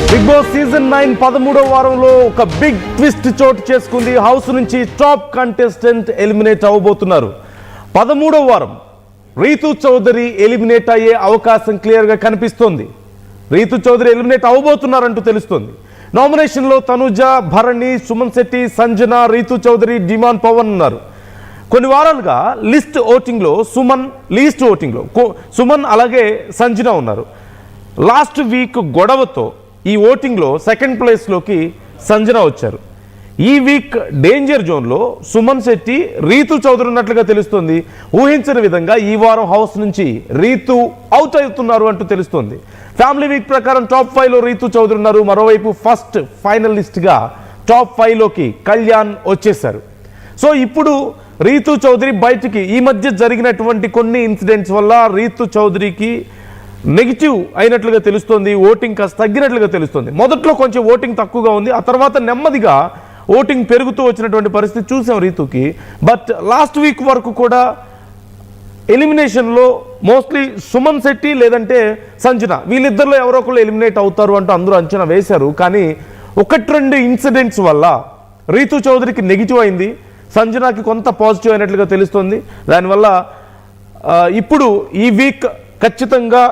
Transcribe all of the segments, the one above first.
Big boss season 9 13వ వారంలో ఒక big twist చోటు చేసుకుంది. హౌస్ నుంచి టాప్ కంటెస్టెంట్ ఎలిమినేట్ అవ్వబోతున్నారు. 13వ వారం రీతు చౌదరి ఎలిమినేట్ అయ్యే అవకాశం క్లియర్ గా కనిపిస్తోంది. రీతు చౌదరి ఎలిమినేట్ అవ్వబోతున్నారంటూ తెలుస్తోంది. నామినేషన్ లో తనుజ, భరణి, సుమన్ శెట్టి, సంజన, రీతు చౌదరి, డిమాన్ పవన్ ఉన్నారు. కొన్ని వారాలుగా లీస్ట్ ఓటింగ్ లో సుమన్ అలాగే సంజన ఉన్నారు. లాస్ట్ వీక్ గొడవతో ఈ ఓటింగ్లో సెకండ్ ప్లేస్లోకి సంజన వచ్చారు. ఈ వీక్ డేంజర్ జోన్లో సుమన్ శెట్టి, రీతు చౌదరి ఉన్నట్లుగా తెలుస్తోంది. ఊహించని విధంగా ఈ వారం హౌస్ నుంచి రీతు అవుట్ అవుతున్నారు అంటూ తెలుస్తోంది. ఫ్యామిలీ వీక్ ప్రకారం టాప్ 5లో రీతు చౌదరి ఉన్నారు. మరోవైపు ఫస్ట్ ఫైనలిస్ట్గా టాప్ 5లోకి కళ్యాణ్ వచ్చేశారు. సో ఇప్పుడు రీతు చౌదరి బయటికి ఈ మధ్య జరిగినటువంటి కొన్ని ఇన్సిడెంట్స్ వల్ల రీతు చౌదరికి నెగిటివ్ అయినట్లుగా తెలుస్తోంది. ఓటింగ్ కాస్త తగ్గినట్లుగా తెలుస్తుంది. మొదట్లో కొంచెం ఓటింగ్ తక్కువగా ఉంది, ఆ తర్వాత నెమ్మదిగా ఓటింగ్ పెరుగుతూ వచ్చినటువంటి పరిస్థితి చూసాం రీతుకి. బట్ లాస్ట్ వీక్ వరకు కూడా ఎలిమినేషన్లో మోస్ట్లీ సుమన్ శెట్టి లేదంటే సంజన వీళ్ళిద్దరిలో ఎవరో ఒకళ్ళు ఎలిమినేట్ అవుతారు అంటూ అందరూ అంచనా వేశారు. కానీ 1-2 ఇన్సిడెంట్స్ వల్ల రీతు చౌదరికి నెగిటివ్ అయింది, సంజనాకి కొంత పాజిటివ్ అయినట్లుగా తెలుస్తుంది. దానివల్ల ఇప్పుడు ఈ వీక్ ఖచ్చితంగా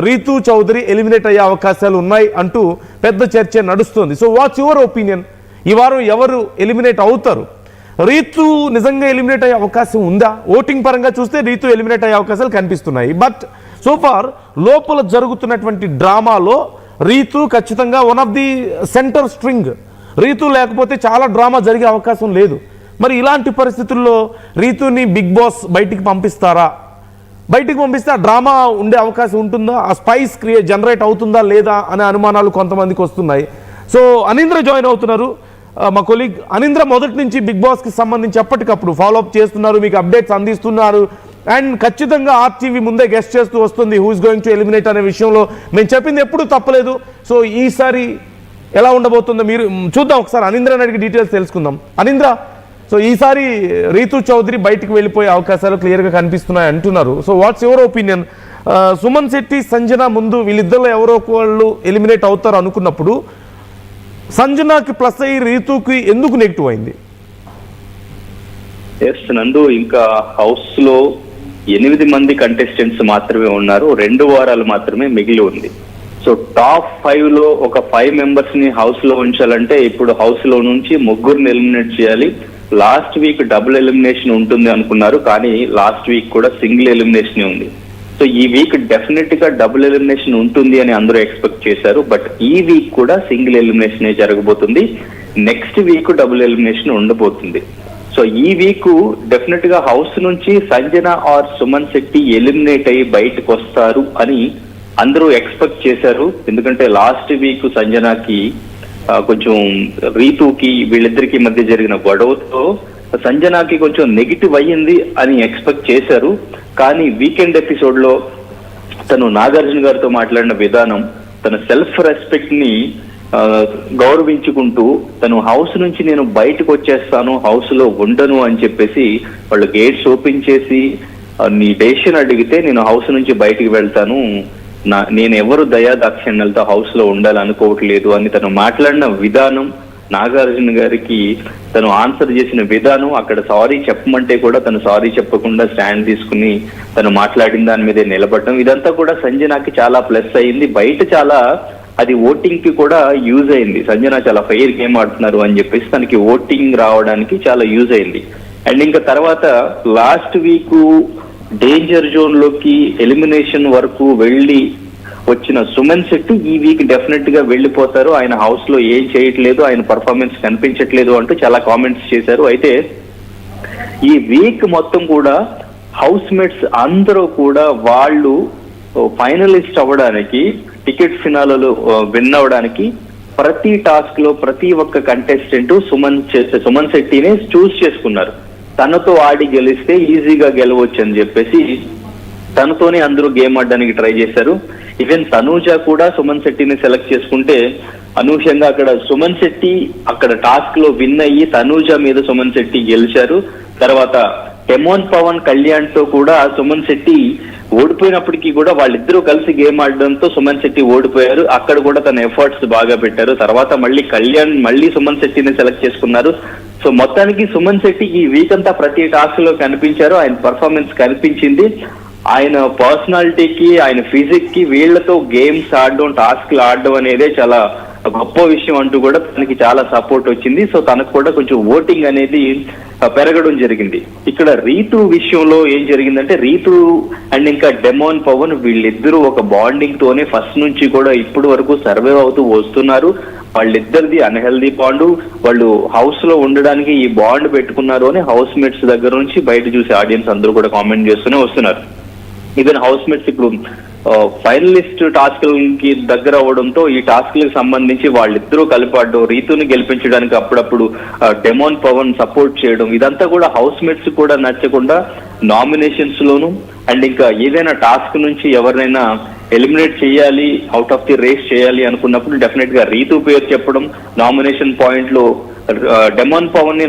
రీతు చౌదరి ఎలిమినేట్ అయ్యే అవకాశాలు ఉన్నాయి అంటూ పెద్ద చర్చ నడుస్తుంది. So what's your opinion? ఈ వారం ఎవరు ఎలిమినేట్ అవుతారు? రీతు నిజంగా ఎలిమినేట్ అయ్యే అవకాశం ఉందా? ఓటింగ్ పరంగా చూస్తే రీతు ఎలిమినేట్ అయ్యే అవకాశాలు కనిపిస్తున్నాయి. బట్ సోఫార్ లోపల జరుగుతున్నటువంటి డ్రామాలో రీతు ఖచ్చితంగా one of the centre string. Ritu లేకపోతే చాలా డ్రామా జరిగే అవకాశం లేదు. మరి ఇలాంటి పరిస్థితుల్లో రీతుని బిగ్ బాస్ బయటికి పంపిస్తారా? బయటికి పంపిస్తే ఆ డ్రామా ఉండే అవకాశం ఉంటుందా? ఆ స్పైస్ జనరేట్ అవుతుందా లేదా అనే అనుమానాలు కొంతమందికి వస్తున్నాయి. సో అనింద్ర జాయిన్ అవుతున్నారు, మా కొలీగ్ అనింద్ర. మొదటి నుంచి బిగ్ బాస్కి సంబంధించి ఎప్పటికప్పుడు ఫాలోఅప్ చేస్తున్నారు, మీకు అప్డేట్స్ అందిస్తున్నారు. అండ్ ఖచ్చితంగా ఆర్టీవీ ముందే గెస్ట్ చేస్తూ వస్తుంది who is going to eliminate అనే విషయంలో మేము చెప్పింది ఎప్పుడూ తప్పలేదు. సో ఈసారి ఎలా ఉండబోతుందో మీరు చూద్దాం. ఒకసారి అనింద్రని అడిగి డీటెయిల్స్ తెలుసుకుందాం. అనింద్ర, సో ఈసారి రీతు చౌదరి బయటికి వెళ్ళిపోయే అవకాశాలు క్లియర్గా కనిపిస్తున్నాయి అంటున్నారు. So what's your opinion? Suman Shetty, Sanjana ముందు వీళ్ళిద్దరిలో ఎవరో ఒకళ్ళు ఎలిమినేట్ అవుతారు అనుకున్నప్పుడు సంజనాకి ప్లస్ అయ్యి రీతుకి ఎందుకు నెగిటివ్ అయింది? ఎస్ నందు, ఇంకా హౌస్ లో 8 మంది కంటెస్టెంట్స్ మాత్రమే ఉన్నారు. 2 వారాలు మాత్రమే మిగిలి ఉంది. సో టాప్ 5లో ఒక 5 మెంబర్స్ ని హౌస్ లో ఉంచాలంటే ఇప్పుడు హౌస్ లో నుంచి 3 ఎలిమినేట్ చేయాలి. లాస్ట్ వీక్ డబుల్ ఎలిమినేషన్ ఉంటుంది అనుకున్నారు, కానీ లాస్ట్ వీక్ కూడా సింగిల్ ఎలిమినేషన్ ఉంది. సో ఈ వీక్ డెఫినెట్ గా డబుల్ ఎలిమినేషన్ ఉంటుంది అని అందరూ ఎక్స్పెక్ట్ చేశారు. బట్ ఈ వీక్ కూడా సింగిల్ ఎలిమినేషన్ జరగబోతుంది. నెక్స్ట్ వీక్ డబుల్ ఎలిమినేషన్ ఉండబోతుంది. సో ఈ వీక్ డెఫినెట్ గా హౌస్ నుంచి సంజన ఆర్ సుమన్ శెట్టి ఎలిమినేట్ అయ్యి బయటకు వస్తారు అని అందరూ ఎక్స్పెక్ట్ చేశారు. ఎందుకంటే లాస్ట్ వీక్ సంజనాకి కొంచెం రీతుకి వీళ్ళిద్దరికి మధ్య జరిగిన గొడవతో సంజనాకి కొంచెం నెగిటివ్ అయ్యింది అని ఎక్స్పెక్ట్ చేశారు. కానీ వీకెండ్ ఎపిసోడ్ లో తను నాగార్జున గారితో మాట్లాడిన విధానం, తన సెల్ఫ్ రెస్పెక్ట్ ని గౌరవించుకుంటూ తను హౌస్ నుంచి నేను బయటకు వచ్చేస్తాను, హౌస్ లో ఉండను అని చెప్పేసి వాళ్ళు గేట్స్ ఓపెన్ చేసి నీ డెసిషన్ అడిగితే నేను హౌస్ నుంచి బయటికి వెళ్తాను, నేను ఎవరు దయాదాక్షిణ్యాలతో హౌస్ లో ఉండాలనుకోవట్లేదు అని తను మాట్లాడిన విధానం, నాగార్జున గారికి తను ఆన్సర్ చేసిన విధానం, అక్కడ సారీ చెప్పమంటే కూడా తను సారీ చెప్పకుండా స్టాండ్ తీసుకుని తను మాట్లాడిన దాని మీదే నిలబడటం, ఇదంతా కూడా సంజనాకి చాలా ప్లస్ అయింది. బయట చాలా అది ఓటింగ్ కి కూడా యూజ్ అయింది. సంజన చాలా ఫెయిర్ గేమ్ ఆడుతున్నారు అని చెప్పేసి తనకి ఓటింగ్ రావడానికి చాలా యూజ్ అయింది. అండ్ ఇంకా తర్వాత లాస్ట్ వీక్ డేంజర్ జోన్ లోకి ఎలిమినేషన్ వరకు వెళ్ళి వచ్చిన సుమన్ శెట్టి ఈ వీక్ డెఫినెట్ గా వెళ్ళిపోతారు, ఆయన హౌస్ లో ఏం చేయట్లేదు, ఆయన పర్ఫార్మెన్స్ కనిపించట్లేదు అంటూ చాలా కామెంట్స్ చేశారు. అయితే ఈ వీక్ మొత్తం కూడా హౌస్ మేట్స్ అందరూ కూడా వాళ్ళు ఫైనలిస్ట్ అవ్వడానికి, టికెట్ ఫినాలలో విన్ అవ్వడానికి ప్రతి టాస్క్ లో ప్రతి ఒక్క కంటెస్టెంట్ సుమన్ శెట్టినే చూస్ చేసుకున్నారు. తనతో ఆడి గెలిస్తే ఈజీగా గెలవచ్చు అని చెప్పేసి తనతోనే అందరూ గేమ్ ఆడడానికి ట్రై చేశారు. ఈవెన్ తనూజ కూడా సుమన్ శెట్టిని సెలెక్ట్ చేసుకుంటే అనూహ్యంగా అక్కడ సుమన్ శెట్టి అక్కడ టాస్క్ లో విన్ అయ్యి తనూజ మీద సుమన్ శెట్టి గెలిచారు. తర్వాత డెమోన్ పవన్ కళ్యాణ్ తో కూడా సుమన్ శెట్టి ఓడిపోయినప్పటికీ కూడా వాళ్ళిద్దరూ కలిసి గేమ్ ఆడడంతో సుమన్ శెట్టి ఓడిపోయారు. అక్కడ కూడా తన ఎఫర్ట్స్ బాగా పెట్టారు. తర్వాత మళ్ళీ కళ్యాణ్ మళ్ళీ సుమన్ శెట్టిని సెలెక్ట్ చేసుకున్నారు. సో మొత్తానికి సుమన్ శెట్టి ఈ వీక్ అంతా ప్రతి టాస్క్ లో కనిపించారు. ఆయన పర్ఫార్మెన్స్ కనిపించింది. ఆయన పర్సనాలిటీకి, ఆయన ఫిజిక్ కి వీళ్లతో గేమ్స్ ఆడడం, టాస్క్లు ఆడడం అనేదే చాలా గొప్ప విషయం అంటూ కూడా తనకి చాలా సపోర్ట్ వచ్చింది. సో తనకు కూడా కొంచెం ఓటింగ్ అనేది పెరగడం జరిగింది. ఇక్కడ రీతు విషయంలో ఏం జరిగిందంటే, రీతు అండ్ ఇంకా డెమోన్ పవన్ వీళ్ళిద్దరూ ఒక బాండింగ్ తోనే ఫస్ట్ నుంచి కూడా ఇప్పటి వరకు సర్వైవ్ అవుతూ వస్తున్నారు. వాళ్ళిద్దరిది అన్హెల్దీ బాండ్. వాళ్ళు హౌస్ లో ఉండడానికి ఈ బాండ్ పెట్టుకున్నారు అని హౌస్ మేట్స్ దగ్గర నుంచి బయట చూసి ఆడియన్స్ అందరూ కూడా కామెంట్ చేస్తూనే వస్తున్నారు. ఈవెన్ హౌస్ మేట్స్ ఇప్పుడు ఫైనలిస్ట్ టాస్క్లకి దగ్గర అవడంతో ఈ టాస్క్లకు సంబంధించి వాళ్ళిద్దరూ కలిపాడడం, రీతుని గెలిపించడానికి అప్పుడప్పుడు డెమోన్ పవన్ సపోర్ట్ చేయడం, ఇదంతా కూడా హౌస్ మేట్స్ కూడా నచ్చకుండా నామినేషన్స్ లోను అండ్ ఇంకా ఏదైనా టాస్క్ నుంచి ఎవరినైనా ఎలిమినేట్ చేయాలి, అవుట్ ఆఫ్ ది రేస్ చేయాలి అనుకున్నప్పుడు డెఫినెట్ గా రీతు పేరు చెప్పడం, నామినేషన్ పాయింట్ లో డెమోన్ పవన్ ని